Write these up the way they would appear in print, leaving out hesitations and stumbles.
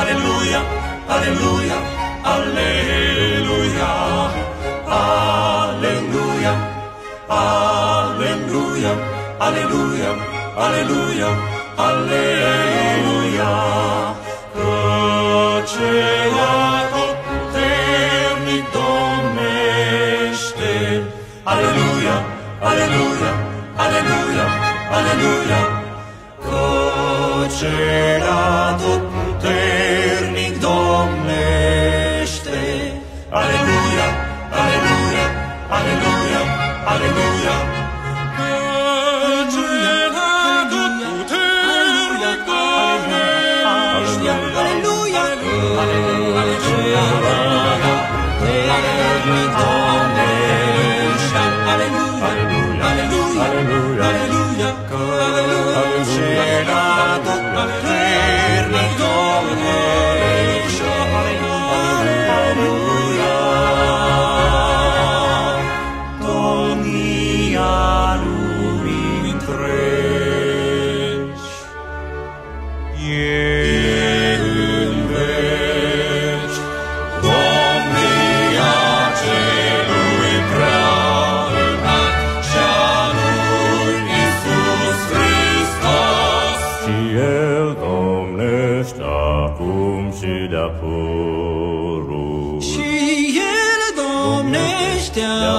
alleluia, alleluia, alleluia, alleluia, alleluia, alleluia, alleluia, alleluia. Căci atotputernic domnește, alleluia, alleluia, alleluia, alleluia. Căci atotputernic domnește, alleluia, alleluia, alleluia, alleluia.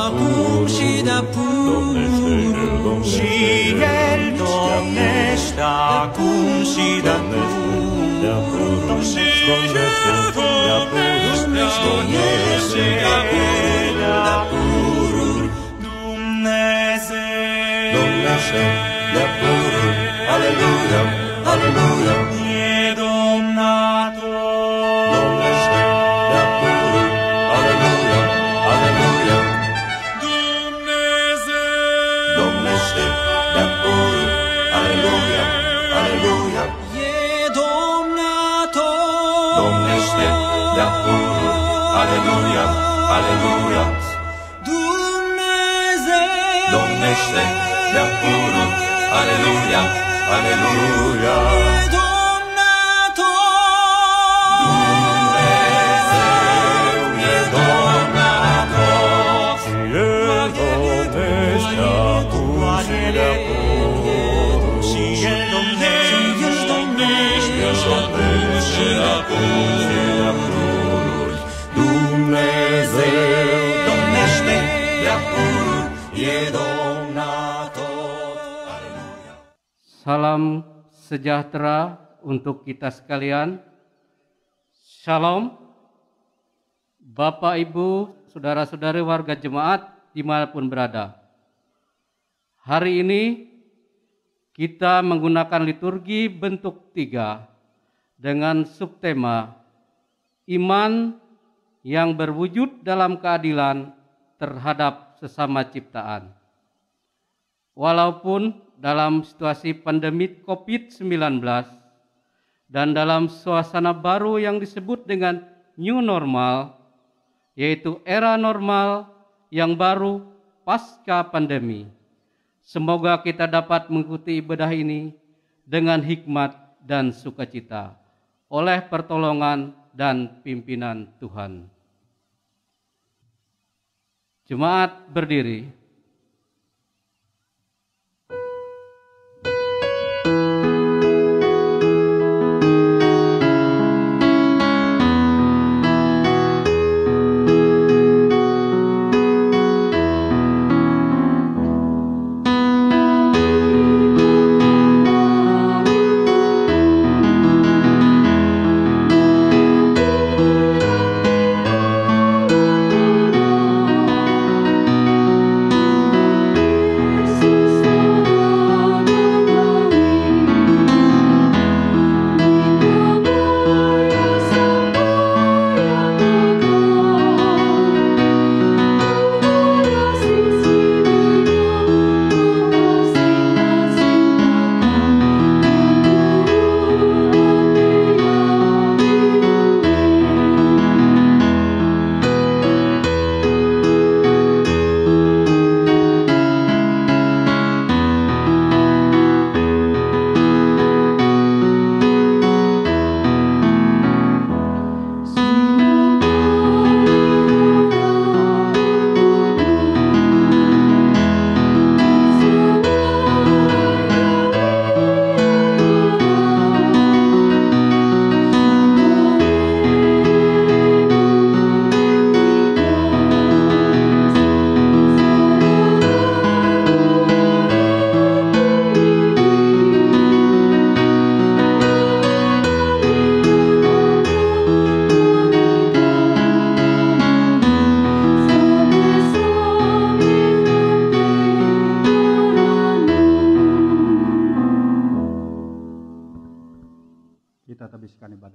Acum și de-apururi, și El domnește acum și de-apururi, și El domnește de-apururi, Dumnezeu Domnește de-apururi, aleluia, aleluia, e domnator, domnește de-apururi, aleluia, aleluia. Domnește de-apururi, aleluia, aleluia. e domnator, Domnește de-apururi, aleluia, aleluia. Dumnezeu Domnește de-apururi, aleluia, aleluia. Salam sejahtera untuk kita sekalian. Shalom. Bapak, Ibu, saudara-saudari warga jemaat dimanapun berada. Hari ini kita menggunakan liturgi bentuk 3 dengan subtema Iman yang berwujud dalam keadilan terhadap sesama ciptaan. Walaupun dalam situasi pandemi COVID-19 dan dalam suasana baru yang disebut dengan new normal, yaitu era normal yang baru pasca pandemi. Semoga kita dapat mengikuti ibadah ini dengan hikmat dan sukacita oleh pertolongan dan pimpinan Tuhan. Jemaat berdiri.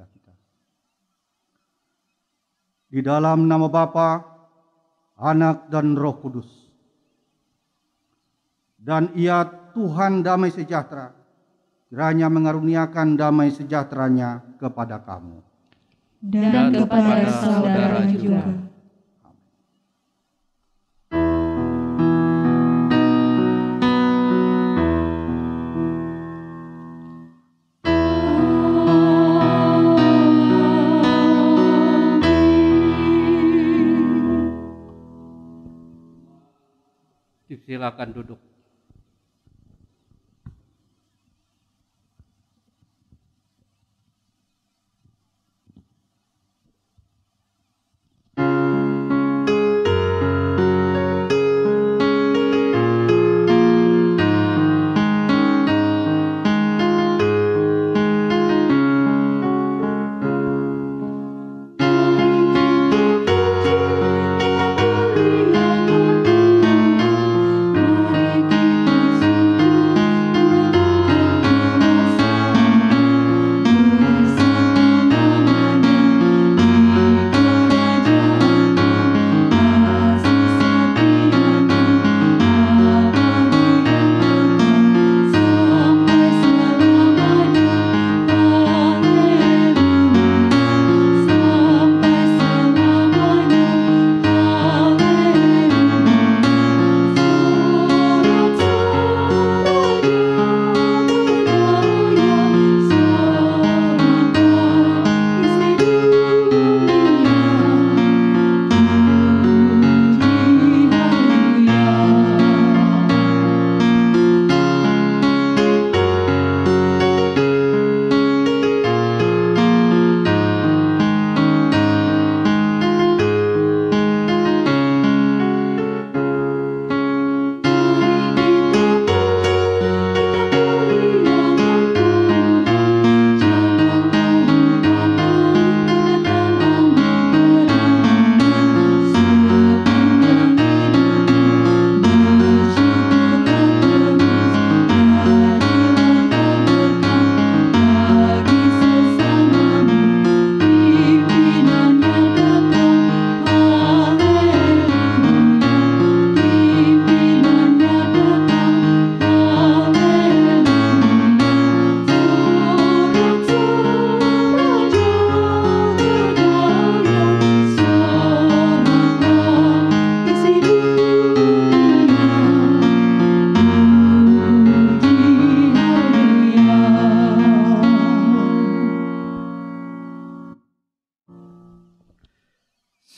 kita. Di dalam nama Bapa, Anak dan Roh Kudus. Dan Ia Tuhan damai sejahtera, kiranya mengaruniakan damai sejahteranya kepada kamu. Dan kepada saudara juga. Silakan duduk.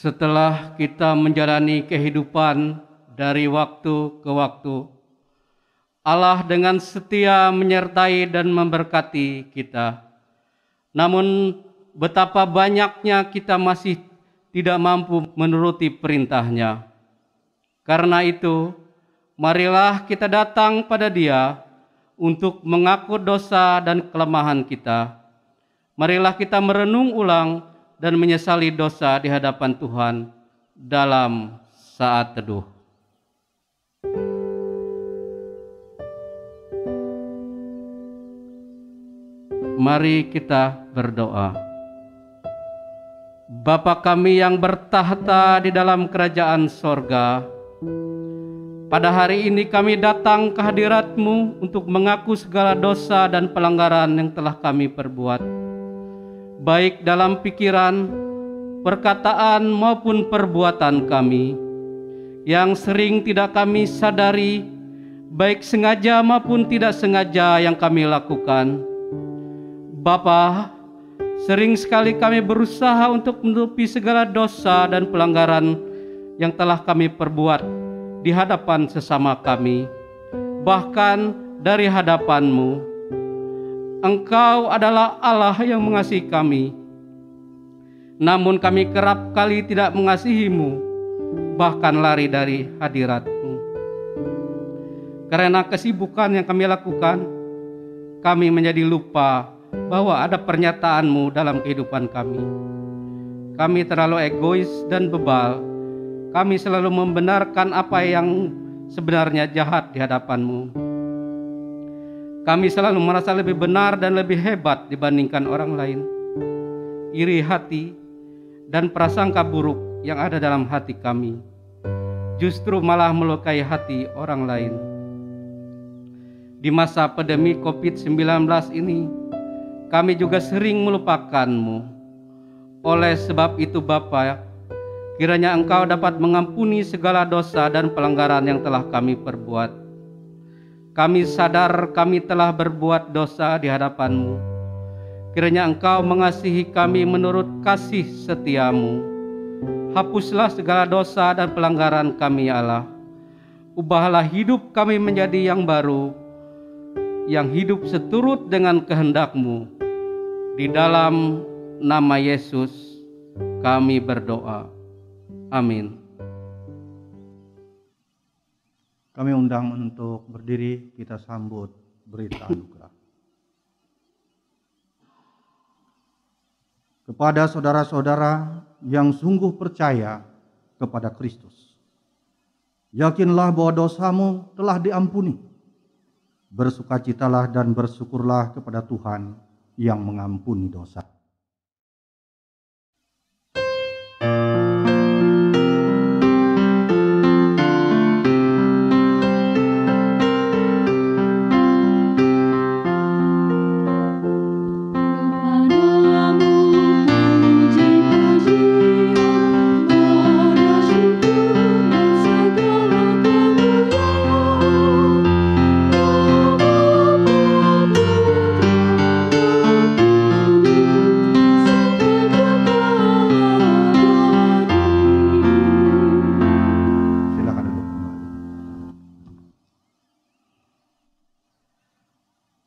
Setelah kita menjalani kehidupan dari waktu ke waktu, Allah dengan setia menyertai dan memberkati kita. Namun betapa banyaknya kita masih tidak mampu menuruti perintah-Nya. Karena itu, marilah kita datang pada Dia untuk mengaku dosa dan kelemahan kita. Marilah kita merenung ulang dan menyesali dosa di hadapan Tuhan dalam saat teduh. Mari kita berdoa. Bapa kami yang bertahta di dalam kerajaan sorga, pada hari ini kami datang ke hadirat-Mu untuk mengaku segala dosa dan pelanggaran yang telah kami perbuat, baik dalam pikiran, perkataan maupun perbuatan kami, yang sering tidak kami sadari, baik sengaja maupun tidak sengaja yang kami lakukan. Bapa, sering sekali kami berusaha untuk menutupi segala dosa dan pelanggaran yang telah kami perbuat di hadapan sesama kami, bahkan dari hadapan-Mu. Engkau adalah Allah yang mengasihi kami. Namun kami kerap kali tidak mengasihi-Mu, bahkan lari dari hadirat-Mu. Karena kesibukan yang kami lakukan, kami menjadi lupa bahwa ada pernyataan-Mu dalam kehidupan kami. Kami terlalu egois dan bebal. Kami selalu membenarkan apa yang sebenarnya jahat di hadapan-Mu. Kami selalu merasa lebih benar dan lebih hebat dibandingkan orang lain. iri hati, dan prasangka buruk yang ada dalam hati kami, justru malah melukai hati orang lain. Di masa pandemi COVID-19 ini, kami juga sering melupakan-Mu. Oleh sebab itu Bapa, kiranya Engkau dapat mengampuni segala dosa dan pelanggaran yang telah kami perbuat. Kami sadar kami telah berbuat dosa di hadapan-Mu. Kiranya Engkau mengasihi kami menurut kasih setia-Mu. Hapuslah segala dosa dan pelanggaran kami, ya Allah. Ubahlah hidup kami menjadi yang baru, yang hidup seturut dengan kehendak-Mu. Di dalam nama Yesus kami berdoa. Amin. Kami undang untuk berdiri, kita sambut berita anugerah. Kepada saudara-saudara yang sungguh percaya kepada Kristus, yakinlah bahwa dosamu telah diampuni. Bersukacitalah dan bersyukurlah kepada Tuhan yang mengampuni dosa.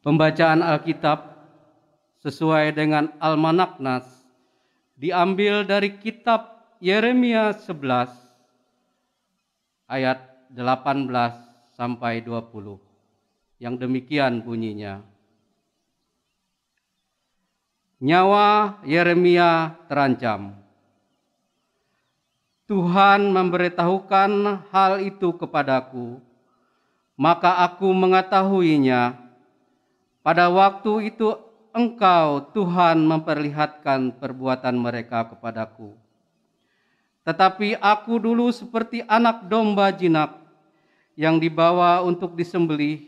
Pembacaan Alkitab sesuai dengan Almanak Nas diambil dari kitab Yeremia 11 ayat 18 sampai 20. Yang demikian bunyinya. Nyawa Yeremia terancam. Tuhan memberitahukan hal itu kepadaku, maka aku mengetahuinya. Pada waktu itu Engkau, Tuhan, memperlihatkan perbuatan mereka kepadaku. Tetapi aku dulu seperti anak domba jinak yang dibawa untuk disembelih.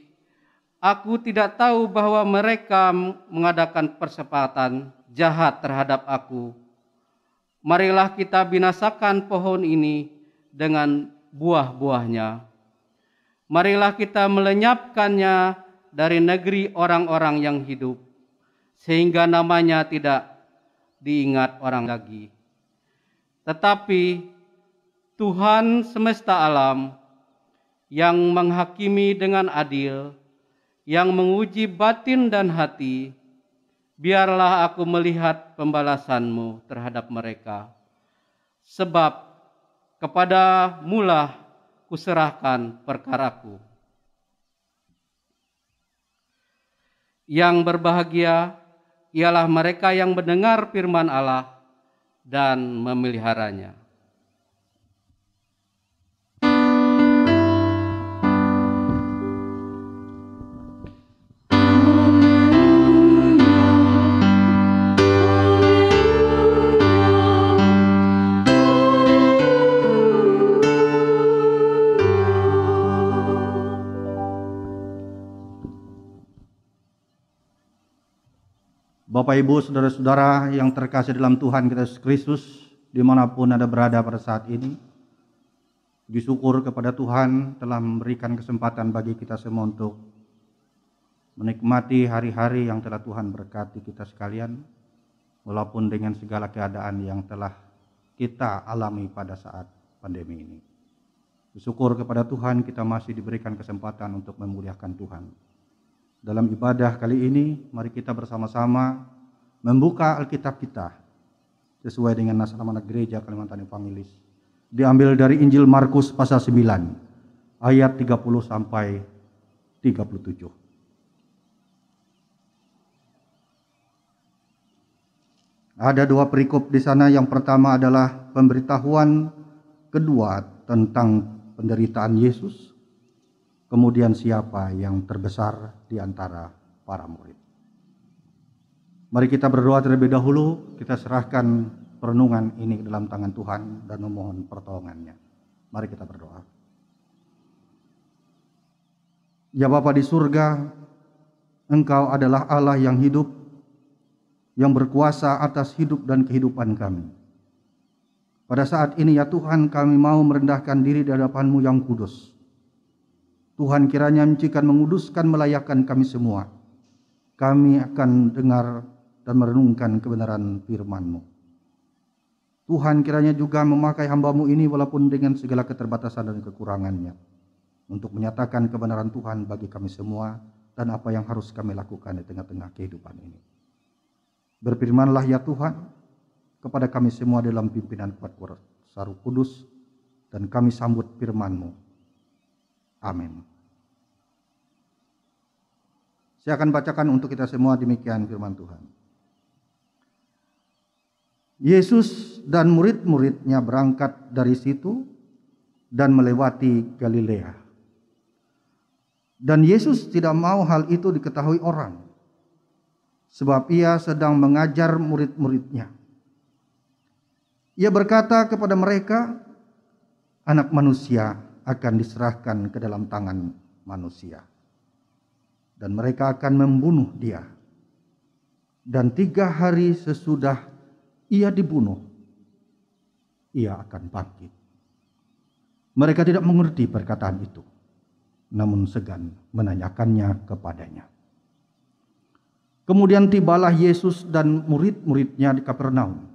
Aku tidak tahu bahwa mereka mengadakan persepakatan jahat terhadap aku. Marilah kita binasakan pohon ini dengan buah-buahnya. Marilah kita melenyapkannya dari negeri orang-orang yang hidup, sehingga namanya tidak diingat orang lagi. Tetapi Tuhan semesta alam yang menghakimi dengan adil, yang menguji batin dan hati, biarlah aku melihat pembalasan-Mu terhadap mereka. Sebab kepada-Mulah kuserahkan perkaraku. Yang berbahagia ialah mereka yang mendengar firman Allah dan memeliharanya. Bapak, Ibu, saudara-saudara yang terkasih dalam Tuhan kita Yesus Kristus, dimanapun Anda berada pada saat ini, bersyukur kepada Tuhan telah memberikan kesempatan bagi kita semua untuk menikmati hari-hari yang telah Tuhan berkati kita sekalian, walaupun dengan segala keadaan yang telah kita alami pada saat pandemi ini. Bersyukur kepada Tuhan kita masih diberikan kesempatan untuk memuliakan Tuhan. Dalam ibadah kali ini, mari kita bersama-sama membuka Alkitab kita sesuai dengan nas amanat Gereja Kalimantan Evangelis. Diambil dari Injil Markus pasal 9 ayat 30 sampai 37. Ada dua perikop di sana. Yang pertama adalah pemberitahuan kedua tentang penderitaan Yesus. Kemudian siapa yang terbesar di antara para murid. Mari kita berdoa terlebih dahulu, kita serahkan perenungan ini ke dalam tangan Tuhan dan memohon pertolongannya. Mari kita berdoa. Ya Bapa di surga, Engkau adalah Allah yang hidup, yang berkuasa atas hidup dan kehidupan kami. Pada saat ini ya Tuhan, kami mau merendahkan diri di hadapan-Mu yang kudus. Tuhan, kiranya Engkau akan menguduskan, melayakkan kami semua. Kami akan dengar dan merenungkan kebenaran firman-Mu. Tuhan, kiranya juga memakai hamba-Mu ini walaupun dengan segala keterbatasan dan kekurangannya, untuk menyatakan kebenaran Tuhan bagi kami semua dan apa yang harus kami lakukan di tengah-tengah kehidupan ini. Berfirmanlah ya Tuhan kepada kami semua dalam pimpinan kuat kuasa Roh Kudus, dan kami sambut firman-Mu. Amin. Saya akan bacakan untuk kita semua demikian firman Tuhan. Yesus dan murid-muridnya berangkat dari situ dan melewati Galilea. Dan Yesus tidak mau hal itu diketahui orang, sebab ia sedang mengajar murid-muridnya. Ia berkata kepada mereka, Anak Manusia akan diserahkan ke dalam tangan manusia, dan mereka akan membunuh dia. Dan 3 hari sesudah ia dibunuh, ia akan bangkit. Mereka tidak mengerti perkataan itu, namun segan menanyakannya kepadanya. Kemudian tibalah Yesus dan murid-muridnya di Kapernaum.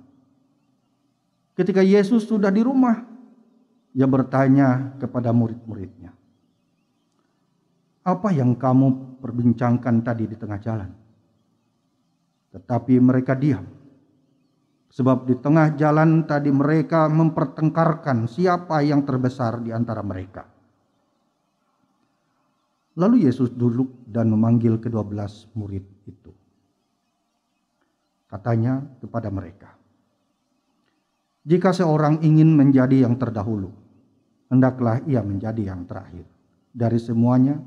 Ketika Yesus sudah di rumah, ia bertanya kepada murid-muridnya, "Apa yang kamu perbincangkan tadi di tengah jalan?" Tetapi mereka diam. Sebab di tengah jalan tadi mereka mempertengkarkan siapa yang terbesar di antara mereka. Lalu Yesus duduk dan memanggil ke-12 murid itu. Katanya kepada mereka, "Jika seorang ingin menjadi yang terdahulu, hendaklah ia menjadi yang terakhir dari semuanya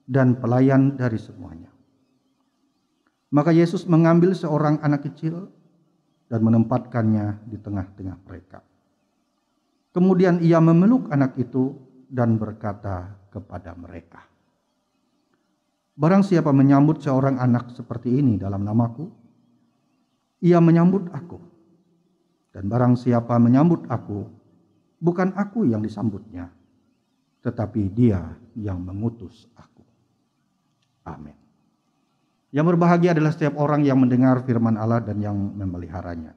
dan pelayan dari semuanya." Maka Yesus mengambil seorang anak kecil dan menempatkannya di tengah-tengah mereka. Kemudian ia memeluk anak itu dan berkata kepada mereka, "Barang siapa menyambut seorang anak seperti ini dalam namaku, ia menyambut aku. Dan barang siapa menyambut aku, bukan aku yang disambutnya, tetapi dia yang mengutus aku." Amin. Yang berbahagia adalah setiap orang yang mendengar firman Allah dan yang memeliharanya.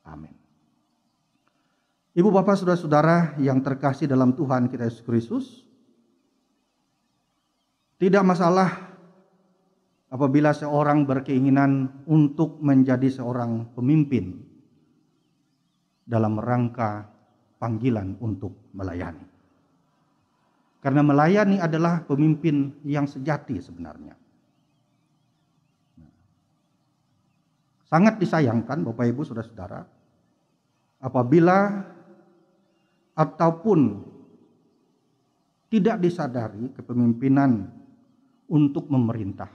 Amin. Ibu, bapak, saudara-saudara yang terkasih dalam Tuhan kita Yesus Kristus, tidak masalah apabila seorang berkeinginan untuk menjadi seorang pemimpin dalam rangka panggilan untuk melayani. Karena melayani adalah pemimpin yang sejati sebenarnya. Sangat disayangkan Bapak Ibu Saudara-saudara, apabila ataupun tidak disadari kepemimpinan untuk memerintah,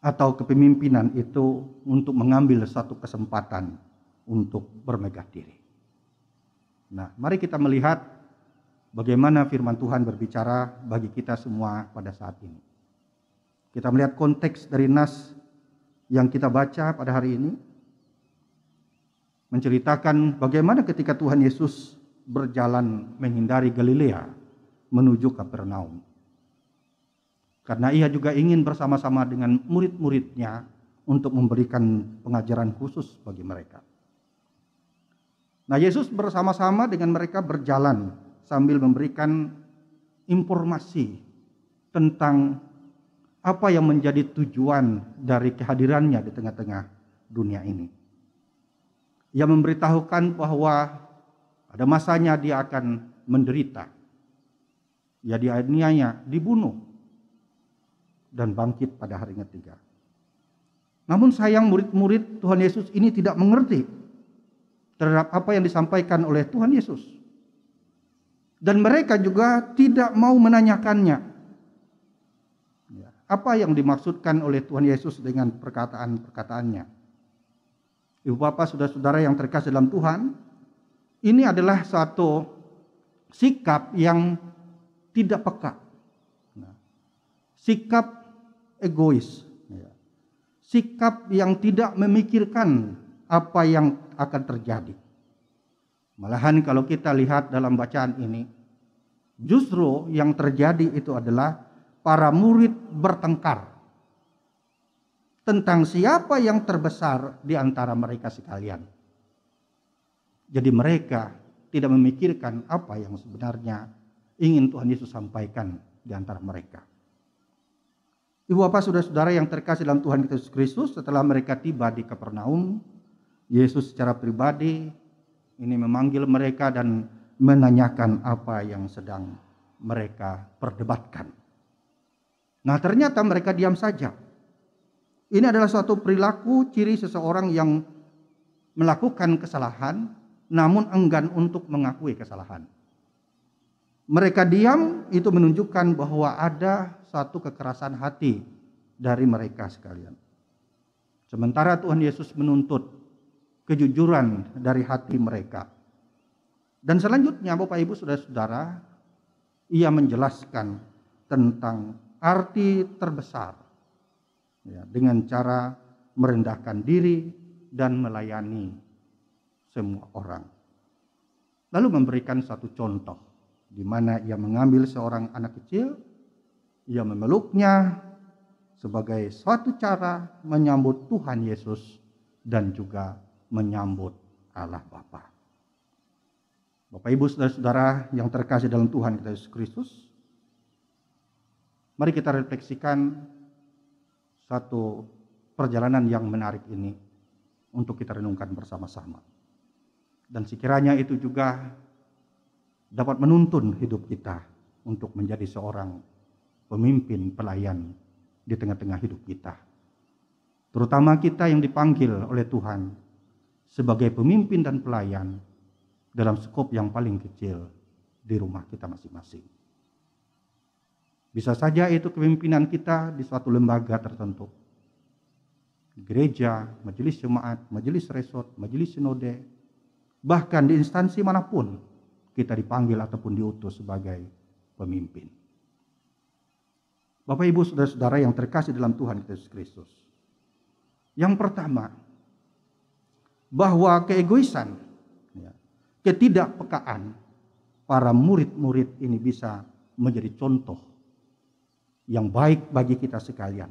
atau kepemimpinan itu untuk mengambil satu kesempatan untuk bermegah diri. Nah, mari kita melihat bagaimana firman Tuhan berbicara bagi kita semua pada saat ini. Kita melihat konteks dari nas yang kita baca pada hari ini, menceritakan bagaimana ketika Tuhan Yesus berjalan menghindari Galilea menuju Kapernaum. Karena ia juga ingin bersama-sama dengan murid-muridnya untuk memberikan pengajaran khusus bagi mereka. Nah, Yesus bersama-sama dengan mereka berjalan sambil memberikan informasi tentang apa yang menjadi tujuan dari kehadirannya di tengah-tengah dunia ini. Ia memberitahukan bahwa pada masanya dia akan menderita, ia dianiaya, dibunuh, dan bangkit pada hari ketiga. Namun sayang murid-murid Tuhan Yesus ini tidak mengerti terhadap apa yang disampaikan oleh Tuhan Yesus. Dan mereka juga tidak mau menanyakannya. apa yang dimaksudkan oleh Tuhan Yesus dengan perkataan-perkataannya. Ibu bapak, saudara-saudara yang terkasih dalam Tuhan, ini adalah satu sikap yang tidak peka. Sikap egois. Sikap yang tidak memikirkan apa yang akan terjadi. Malahan kalau kita lihat dalam bacaan ini, justru yang terjadi itu adalah para murid bertengkar tentang siapa yang terbesar di antara mereka sekalian. Jadi mereka tidak memikirkan apa yang sebenarnya ingin Tuhan Yesus sampaikan di antara mereka. Ibu bapak, saudara-saudara yang terkasih dalam Tuhan kita Yesus Kristus, setelah mereka tiba di Kapernaum, Yesus secara pribadi ini memanggil mereka dan menanyakan apa yang sedang mereka perdebatkan. Nah, ternyata mereka diam saja. Ini adalah suatu perilaku ciri seseorang yang melakukan kesalahan namun enggan untuk mengakui kesalahan. Mereka diam itu menunjukkan bahwa ada satu kekerasan hati dari mereka sekalian. Sementara Tuhan Yesus menuntut kejujuran dari hati mereka. Dan selanjutnya Bapak Ibu Saudara-saudara, ia menjelaskan tentang arti terbesar ya, dengan cara merendahkan diri dan melayani semua orang. Lalu memberikan satu contoh di mana ia mengambil seorang anak kecil, ia memeluknya sebagai suatu cara menyambut Tuhan Yesus dan juga menyambut Allah Bapa. Bapak Ibu Saudara-saudara yang terkasih dalam Tuhan kita Yesus Kristus, mari kita refleksikan satu perjalanan yang menarik ini untuk kita renungkan bersama-sama. Dan sekiranya itu juga dapat menuntun hidup kita untuk menjadi seorang pemimpin pelayan di tengah-tengah hidup kita. Terutama kita yang dipanggil oleh Tuhan sebagai pemimpin dan pelayan dalam skop yang paling kecil di rumah kita masing-masing. Bisa saja itu kepemimpinan kita di suatu lembaga tertentu. Gereja, majelis jemaat, majelis resort, majelis sinode, bahkan di instansi manapun kita dipanggil ataupun diutus sebagai pemimpin. Bapak Ibu Saudara-saudara yang terkasih dalam Tuhan Yesus Kristus. Yang pertama, bahwa keegoisan, ketidakpekaan para murid-murid ini bisa menjadi contoh yang baik bagi kita sekalian.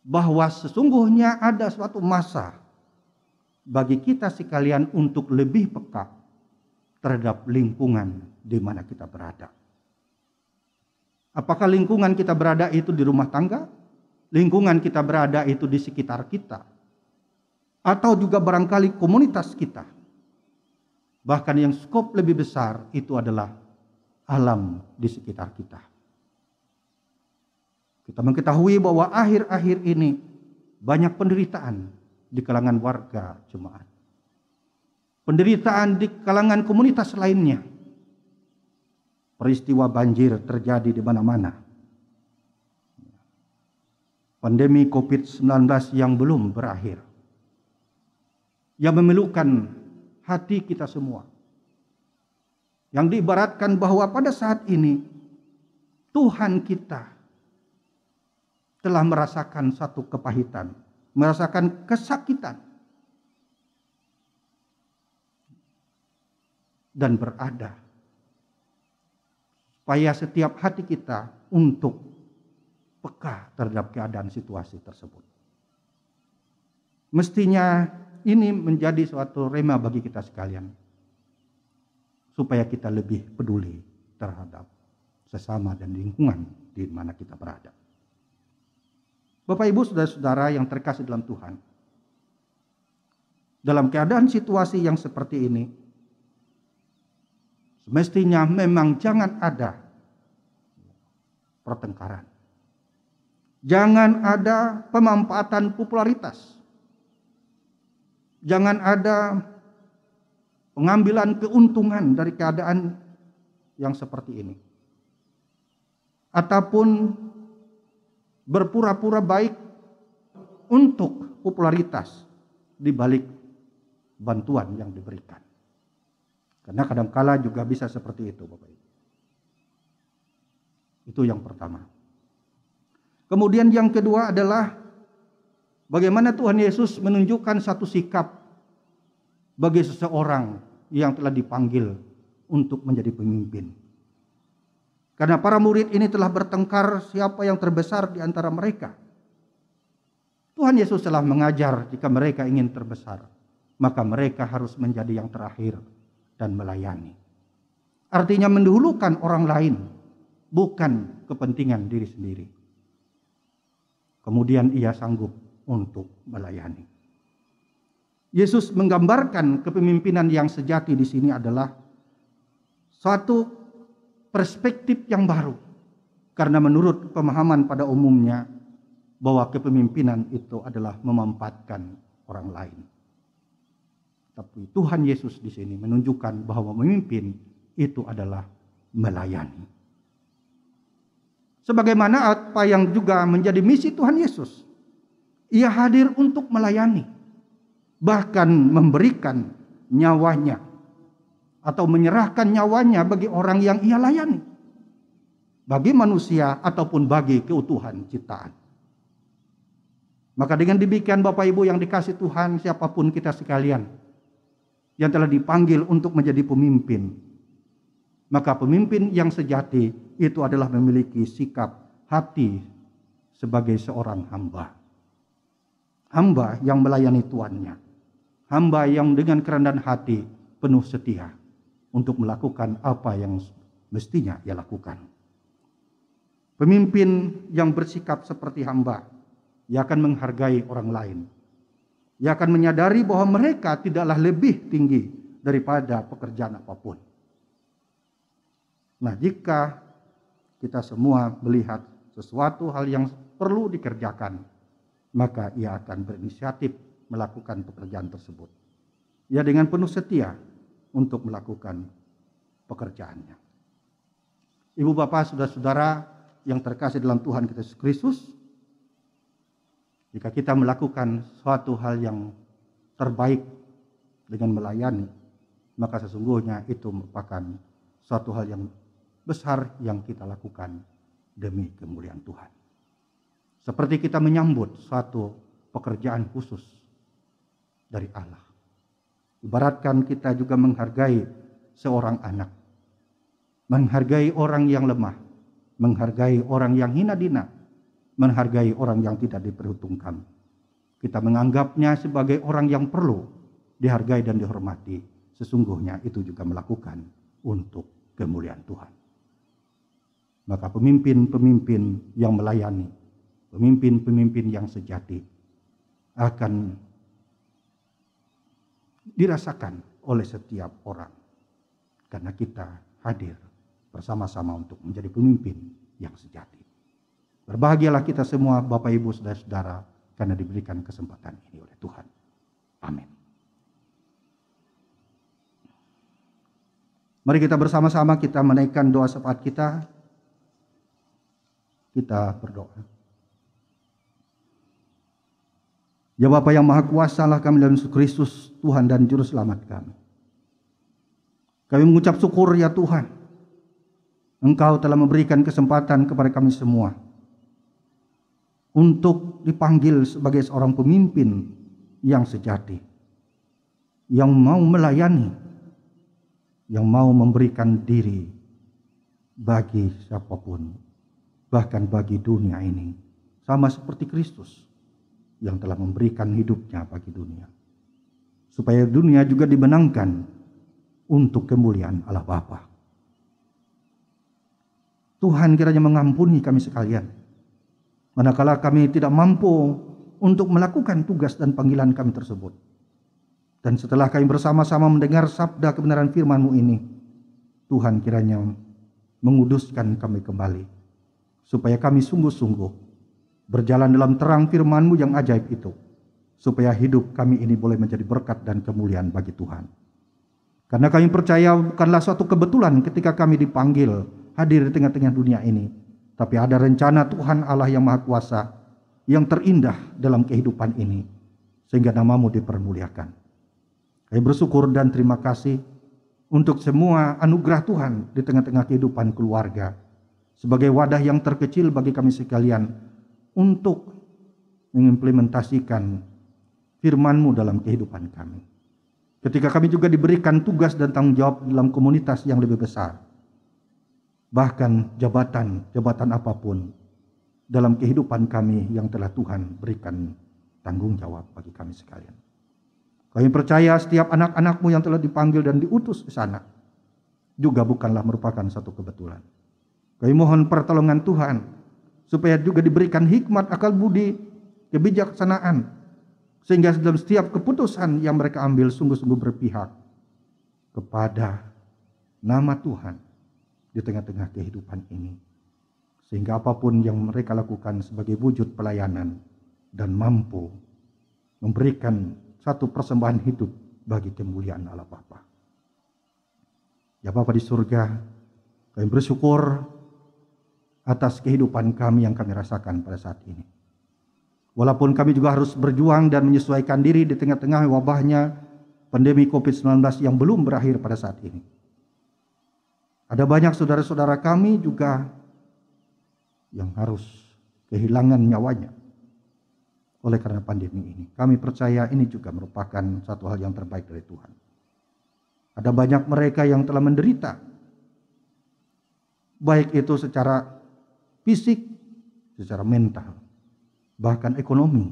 Bahwa sesungguhnya ada suatu masa bagi kita sekalian untuk lebih peka terhadap lingkungan di mana kita berada. Apakah lingkungan kita berada itu di rumah tangga? Lingkungan kita berada itu di sekitar kita? Atau juga barangkali komunitas kita? Bahkan yang skop lebih besar itu adalah alam di sekitar kita. Kita mengetahui bahwa akhir-akhir ini banyak penderitaan di kalangan warga jemaat. Penderitaan di kalangan komunitas lainnya. Peristiwa banjir terjadi di mana-mana. Pandemi COVID-19 yang belum berakhir. Yang memelukkan hati kita semua. Yang diibaratkan bahwa pada saat ini Tuhan kita telah merasakan satu kepahitan, merasakan kesakitan, dan berada supaya setiap hati kita untuk peka terhadap keadaan situasi tersebut. Mestinya ini menjadi suatu rema bagi kita sekalian, supaya kita lebih peduli terhadap sesama dan lingkungan di mana kita berada. Bapak Ibu Saudara-saudara yang terkasih dalam Tuhan, dalam keadaan situasi yang seperti ini, semestinya memang jangan ada pertengkaran. Jangan ada pemanfaatan popularitas. Jangan ada pengambilan keuntungan dari keadaan yang seperti ini. Ataupun berpura-pura baik untuk popularitas di balik bantuan yang diberikan. Karena kadangkala juga bisa seperti itu, Bapak Ibu. Itu yang pertama. Kemudian yang kedua adalah bagaimana Tuhan Yesus menunjukkan satu sikap bagi seseorang yang telah dipanggil untuk menjadi pemimpin. Karena para murid ini telah bertengkar siapa yang terbesar di antara mereka. Tuhan Yesus telah mengajar jika mereka ingin terbesar, maka mereka harus menjadi yang terakhir dan melayani. Artinya mendahulukan orang lain, bukan kepentingan diri sendiri. Kemudian ia sanggup untuk melayani. Yesus menggambarkan kepemimpinan yang sejati di sini adalah suatu perspektif yang baru. Karena menurut pemahaman pada umumnya bahwa kepemimpinan itu adalah memanfaatkan orang lain. Tapi Tuhan Yesus di sini menunjukkan bahwa memimpin itu adalah melayani. Sebagaimana apa yang juga menjadi misi Tuhan Yesus. Ia hadir untuk melayani. Bahkan memberikan nyawanya. Atau menyerahkan nyawanya bagi orang yang ia layani. Bagi manusia ataupun bagi keutuhan ciptaan. Maka dengan demikian Bapak Ibu yang dikasih Tuhan, siapapun kita sekalian yang telah dipanggil untuk menjadi pemimpin, maka pemimpin yang sejati itu adalah memiliki sikap hati sebagai seorang hamba. Hamba yang melayani tuannya. Hamba yang dengan kerendahan hati penuh setia untuk melakukan apa yang mestinya ia lakukan. Pemimpin yang bersikap seperti hamba, ia akan menghargai orang lain. Ia akan menyadari bahwa mereka tidaklah lebih tinggi daripada pekerjaan apapun. Nah, jika kita semua melihat sesuatu hal yang perlu dikerjakan, maka ia akan berinisiatif melakukan pekerjaan tersebut. Ia dengan penuh setia untuk melakukan pekerjaannya. Ibu bapak, saudara-saudara yang terkasih dalam Tuhan kita Yesus Kristus, jika kita melakukan suatu hal yang terbaik dengan melayani, maka sesungguhnya itu merupakan suatu hal yang besar yang kita lakukan demi kemuliaan Tuhan. Seperti kita menyambut suatu pekerjaan khusus dari Allah. Ibaratkan kita juga menghargai seorang anak. Menghargai orang yang lemah. Menghargai orang yang hina dina. Menghargai orang yang tidak diperhitungkan. Kita menganggapnya sebagai orang yang perlu dihargai dan dihormati. Sesungguhnya itu juga melakukan untuk kemuliaan Tuhan. Maka pemimpin-pemimpin yang melayani, pemimpin-pemimpin yang sejati akan dirasakan oleh setiap orang. Karena kita hadir bersama-sama untuk menjadi pemimpin yang sejati. Berbahagialah kita semua Bapak Ibu Saudara-saudara karena diberikan kesempatan ini oleh Tuhan. Amin. Mari kita bersama-sama kita menaikkan doa syafaat kita. Kita berdoa. Ya Bapa yang Maha Kuasa, Allah kami dalam Yesus Kristus, Tuhan dan Juru Selamat kami. Kami mengucap syukur ya Tuhan. Engkau telah memberikan kesempatan kepada kami semua untuk dipanggil sebagai seorang pemimpin yang sejati, yang mau melayani, yang mau memberikan diri bagi siapapun, bahkan bagi dunia ini, sama seperti Kristus yang telah memberikan hidupnya bagi dunia, supaya dunia juga dimenangkan untuk kemuliaan Allah Bapa. Tuhan kiranya mengampuni kami sekalian, manakala kami tidak mampu untuk melakukan tugas dan panggilan kami tersebut. Dan setelah kami bersama-sama mendengar sabda kebenaran firman-Mu ini, Tuhan kiranya menguduskan kami kembali, supaya kami sungguh-sungguh berjalan dalam terang firman-Mu yang ajaib itu, supaya hidup kami ini boleh menjadi berkat dan kemuliaan bagi Tuhan. Karena kami percaya bukanlah suatu kebetulan ketika kami dipanggil hadir di tengah-tengah dunia ini, tapi ada rencana Tuhan Allah yang Maha Kuasa yang terindah dalam kehidupan ini, sehingga nama-Mu dipermuliakan. Kami bersyukur dan terima kasih untuk semua anugerah Tuhan di tengah-tengah kehidupan keluarga, sebagai wadah yang terkecil bagi kami sekalian untuk mengimplementasikan firman-Mu dalam kehidupan kami. Ketika kami juga diberikan tugas dan tanggung jawab dalam komunitas yang lebih besar, bahkan jabatan apapun dalam kehidupan kami yang telah Tuhan berikan tanggung jawab bagi kami sekalian. Kami percaya setiap anak-anak-Mu yang telah dipanggil dan diutus ke sana juga bukanlah merupakan satu kebetulan. Kami mohon pertolongan Tuhan supaya juga diberikan hikmat, akal budi, kebijaksanaan, sehingga dalam setiap keputusan yang mereka ambil sungguh-sungguh berpihak kepada nama Tuhan di tengah-tengah kehidupan ini. Sehingga apapun yang mereka lakukan sebagai wujud pelayanan dan mampu memberikan satu persembahan hidup bagi kemuliaan Allah Bapa. Ya Bapa di surga, kami bersyukur atas kehidupan kami yang kami rasakan pada saat ini. Walaupun kami juga harus berjuang dan menyesuaikan diri di tengah-tengah wabahnya pandemi COVID-19 yang belum berakhir pada saat ini. Ada banyak saudara-saudara kami juga yang harus kehilangan nyawanya oleh karena pandemi ini. Kami percaya ini juga merupakan satu hal yang terbaik dari Tuhan. Ada banyak mereka yang telah menderita, baik itu secara fisik, secara mental, bahkan ekonomi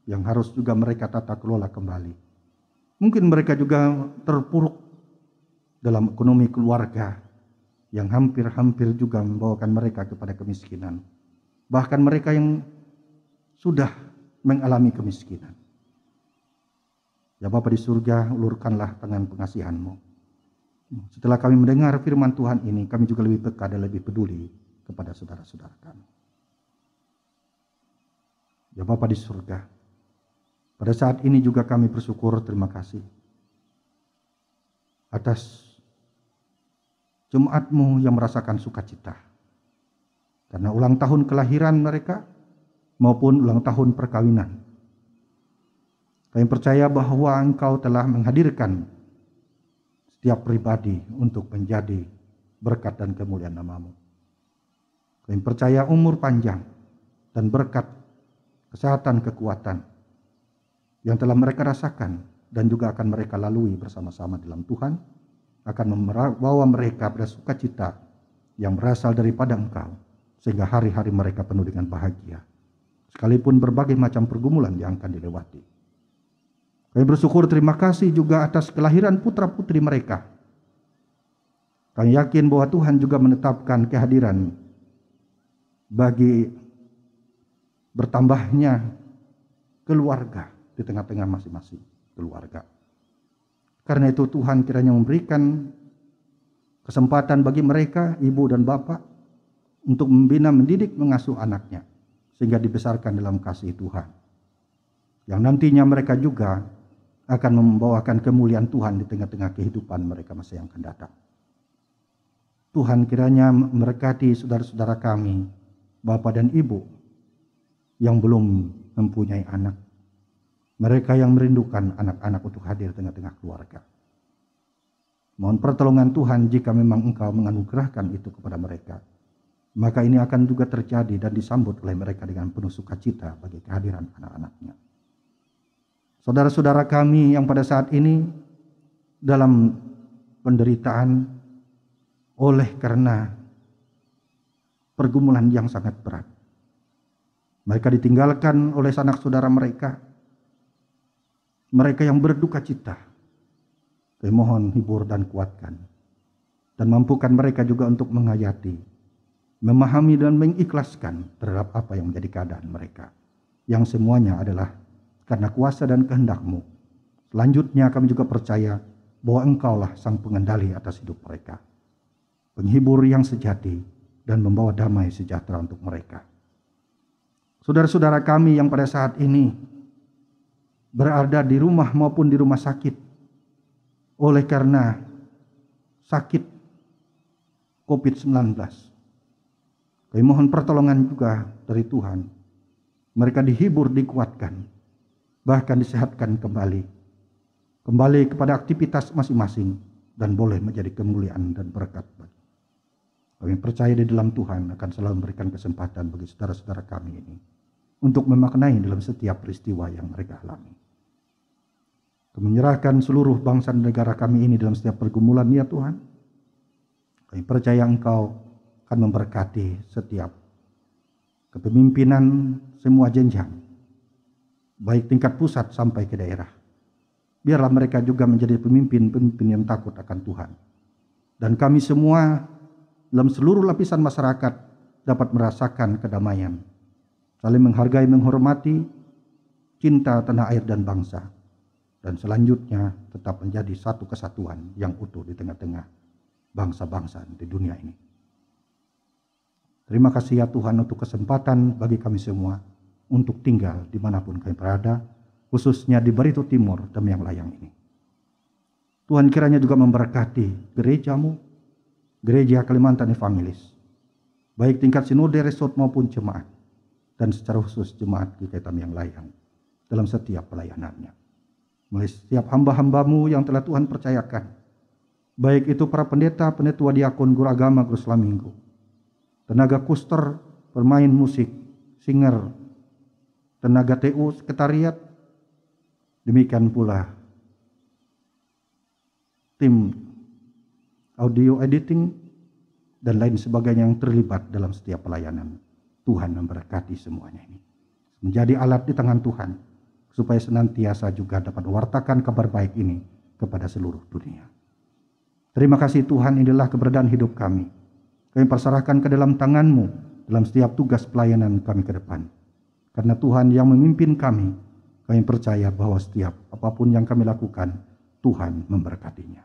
yang harus juga mereka tata kelola kembali. Mungkin mereka juga terpuruk dalam ekonomi keluarga yang hampir-hampir juga membawakan mereka kepada kemiskinan. Bahkan mereka yang sudah mengalami kemiskinan. Ya Bapa di surga, ulurkanlah tangan pengasihan-Mu. Setelah kami mendengar firman Tuhan ini, kami juga lebih peka dan lebih peduli kepada saudara-saudara kami. Ya Bapa di surga, pada saat ini juga kami bersyukur, terima kasih atas jemaat-Mu yang merasakan sukacita karena ulang tahun kelahiran mereka maupun ulang tahun perkawinan. Kami percaya bahwa Engkau telah menghadirkan setiap pribadi untuk menjadi berkat dan kemuliaan nama-Mu. Kami percaya umur panjang dan berkat kesehatan, kekuatan yang telah mereka rasakan dan juga akan mereka lalui bersama-sama dalam Tuhan akan membawa mereka pada sukacita yang berasal daripada Engkau, sehingga hari-hari mereka penuh dengan bahagia sekalipun berbagai macam pergumulan yang akan dilewati. Kami bersyukur, terima kasih juga atas kelahiran putra-putri mereka. Kami yakin bahwa Tuhan juga menetapkan kehadiran bagi bertambahnya keluarga di tengah-tengah masing-masing keluarga. Karena itu Tuhan kiranya memberikan kesempatan bagi mereka, ibu dan bapak, untuk membina, mendidik, mengasuh anaknya, sehingga dibesarkan dalam kasih Tuhan. Yang nantinya mereka juga akan membawakan kemuliaan Tuhan di tengah-tengah kehidupan mereka masa yang akan datang. Tuhan kiranya memberkati saudara-saudara kami, bapak dan ibu, yang belum mempunyai anak. Mereka yang merindukan anak-anak untuk hadir tengah-tengah keluarga. Mohon pertolongan Tuhan jika memang Engkau menganugerahkan itu kepada mereka. Maka ini akan juga terjadi dan disambut oleh mereka dengan penuh sukacita bagi kehadiran anak-anaknya. Saudara-saudara kami yang pada saat ini dalam penderitaan oleh karena pergumulan yang sangat berat. Mereka ditinggalkan oleh sanak saudara mereka. Mereka yang berduka cita, kami mohon hibur dan kuatkan, dan mampukan mereka juga untuk menghayati, memahami dan mengikhlaskan terhadap apa yang menjadi keadaan mereka, yang semuanya adalah karena kuasa dan kehendak-Mu. Selanjutnya kami juga percaya bahwa Engkaulah sang pengendali atas hidup mereka, penghibur yang sejati dan membawa damai sejahtera untuk mereka. Saudara-saudara kami yang pada saat ini berada di rumah maupun di rumah sakit oleh karena sakit COVID-19. Kami mohon pertolongan juga dari Tuhan. Mereka dihibur, dikuatkan, bahkan disehatkan kembali. Kembali kepada aktivitas masing-masing dan boleh menjadi kemuliaan dan berkat. Kami percaya di dalam Tuhan akan selalu memberikan kesempatan bagi saudara-saudara kami ini untuk memaknai dalam setiap peristiwa yang mereka alami. Kami menyerahkan seluruh bangsa dan negara kami ini dalam setiap pergumulan, ya Tuhan. Kami percaya Engkau akan memberkati setiap kepemimpinan semua jenjang, baik tingkat pusat sampai ke daerah. Biarlah mereka juga menjadi pemimpin-pemimpin yang takut akan Tuhan. Dan kami semua dalam seluruh lapisan masyarakat dapat merasakan kedamaian, saling menghargai, menghormati, cinta tanah air dan bangsa, dan selanjutnya tetap menjadi satu kesatuan yang utuh di tengah-tengah bangsa-bangsa di dunia ini. Terima kasih ya Tuhan untuk kesempatan bagi kami semua untuk tinggal dimanapun kami berada, khususnya di Barito Timur dan yang layang ini. Tuhan kiranya juga memberkati gerejamu, Gereja Kalimantan Evangelis, baik tingkat sinode, resort maupun jemaat, dan secara khusus jemaat GKI yang layang dalam setiap pelayanannya. Mulai setiap hamba-hambamu yang telah Tuhan percayakan, baik itu para pendeta, penetua, diakon, guru agama, guru Selam Minggu, tenaga kuster, pemain musik, singer, tenaga TU, sekretariat, demikian pula tim audio editing, dan lain sebagainya yang terlibat dalam setiap pelayanan. Tuhan memberkati semuanya ini. Menjadi alat di tangan Tuhan, supaya senantiasa juga dapat mewartakan kabar baik ini kepada seluruh dunia. Terima kasih Tuhan, inilah keberadaan hidup kami. Kami persarahkan ke dalam tangan-Mu dalam setiap tugas pelayanan kami ke depan. Karena Tuhan yang memimpin kami percaya bahwa setiap apapun yang kami lakukan, Tuhan memberkatinya.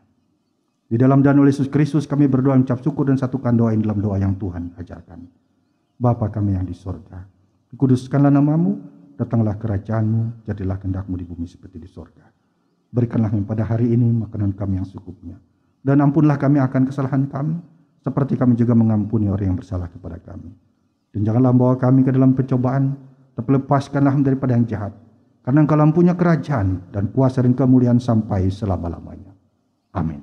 Di dalam nama Yesus Kristus kami berdoa, mengucap syukur dan satukan doa ini dalam doa yang Tuhan ajarkan. Bapa kami yang di sorga, dikuduskanlah namamu, datanglah kerajaan-Mu, jadilah kehendak-Mu di bumi seperti di sorga. Berikanlah kami pada hari ini makanan kami yang secukupnya, dan ampunlah kami akan kesalahan kami, seperti kami juga mengampuni orang yang bersalah kepada kami. Dan janganlah bawa kami ke dalam pencobaan, tapi lepaskanlah kami daripada yang jahat, karena Engkau punya kerajaan dan kuasa dan kemuliaan sampai selama-lamanya. Amin.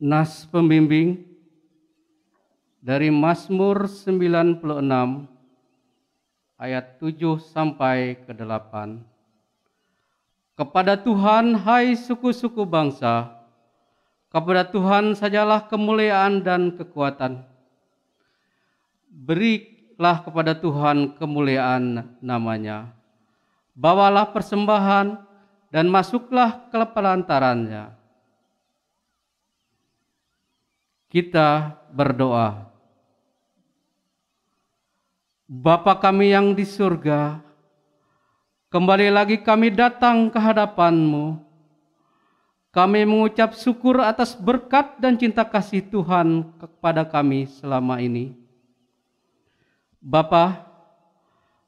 Nas pembimbing dari Mazmur 96 ayat 7 sampai ke 8. Kepada Tuhan, hai suku-suku bangsa, Kepada Tuhan sajalah kemuliaan dan kekuatan. Berilah kepada Tuhan kemuliaan namanya. Bawalah persembahan dan masuklah ke pelantarannya. Kita berdoa. Bapa kami yang di surga, kembali lagi kami datang ke hadapan-Mu. Kami mengucap syukur atas berkat dan cinta kasih Tuhan kepada kami selama ini. Bapa,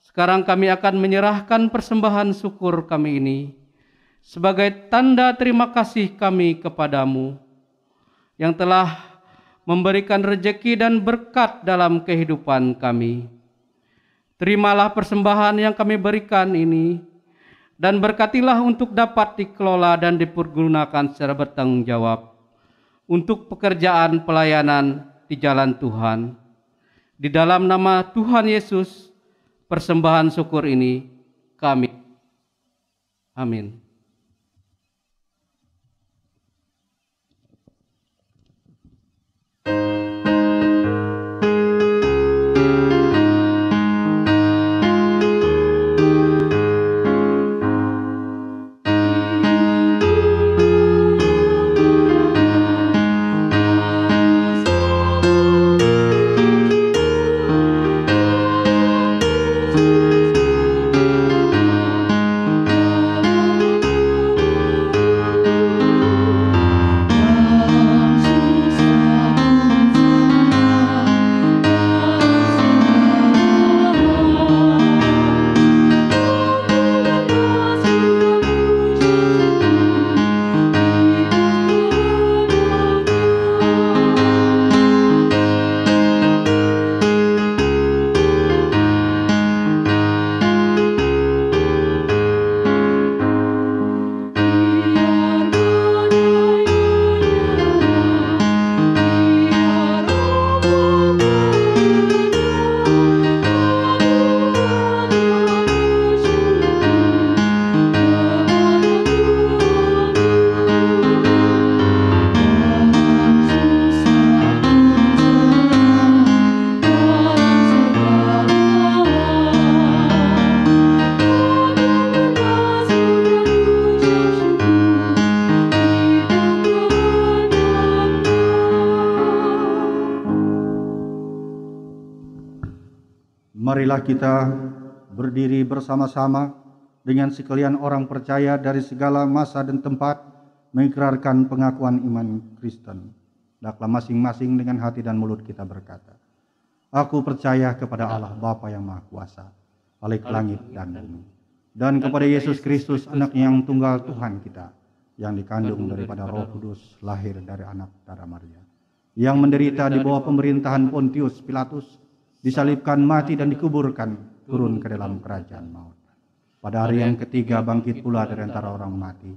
sekarang kami akan menyerahkan persembahan syukur kami ini sebagai tanda terima kasih kami kepadamu yang telah memberikan rejeki dan berkat dalam kehidupan kami. Terimalah persembahan yang kami berikan ini dan berkatilah untuk dapat dikelola dan dipergunakan secara bertanggung jawab untuk pekerjaan pelayanan di jalan Tuhan. Di dalam nama Tuhan Yesus, persembahan syukur ini kami. Amin. Marilah kita berdiri bersama-sama dengan sekalian orang percaya dari segala masa dan tempat mengikrarkan pengakuan iman Kristen. Hendaklah masing-masing dengan hati dan mulut kita berkata, Aku percaya kepada Allah Bapa yang Maha Kuasa, Khalik langit dan bumi, dan kepada Yesus Kristus, Anak-Nya yang tunggal Tuhan kita, yang dikandung daripada Roh Kudus, lahir dari anak darah Maria, yang menderita di bawah pemerintahan Pontius Pilatus, disalibkan, mati dan dikuburkan, turun ke dalam kerajaan maut. Pada hari yang ketiga bangkit pula dari antara orang mati,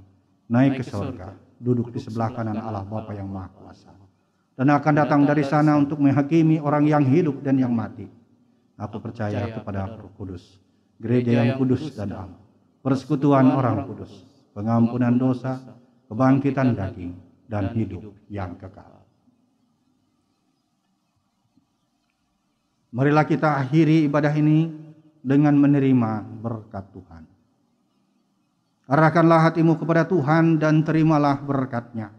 naik ke surga, duduk di sebelah kanan Allah Bapa yang Maha Kuasa, dan akan datang dari sana untuk menghakimi orang yang hidup dan yang mati. Aku percaya kepada Roh Kudus, gereja yang kudus dan am, persekutuan orang kudus, pengampunan dosa, kebangkitan daging, dan hidup yang kekal. Marilah kita akhiri ibadah ini dengan menerima berkat Tuhan. Arahkanlah hatimu kepada Tuhan dan terimalah berkat-Nya.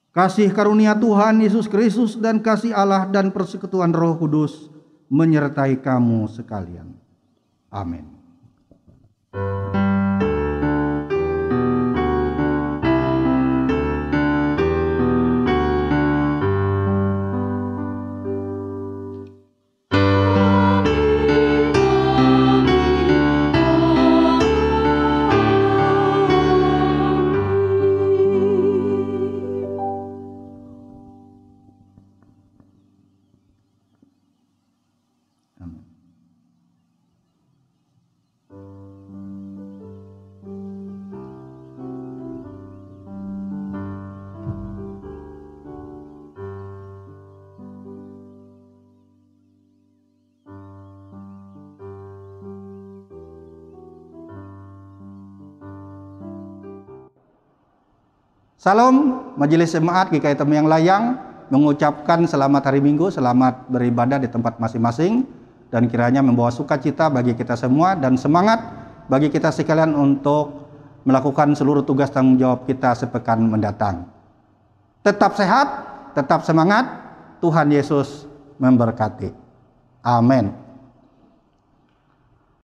Kasih karunia Tuhan Yesus Kristus dan kasih Allah dan persekutuan Roh Kudus menyertai kamu sekalian. Amin. Salam majelis jemaat GKI Temiang Layang mengucapkan selamat hari Minggu, selamat beribadah di tempat masing-masing, dan kiranya membawa sukacita bagi kita semua dan semangat bagi kita sekalian untuk melakukan seluruh tugas tanggung jawab kita sepekan mendatang. Tetap sehat, tetap semangat, Tuhan Yesus memberkati. Amin.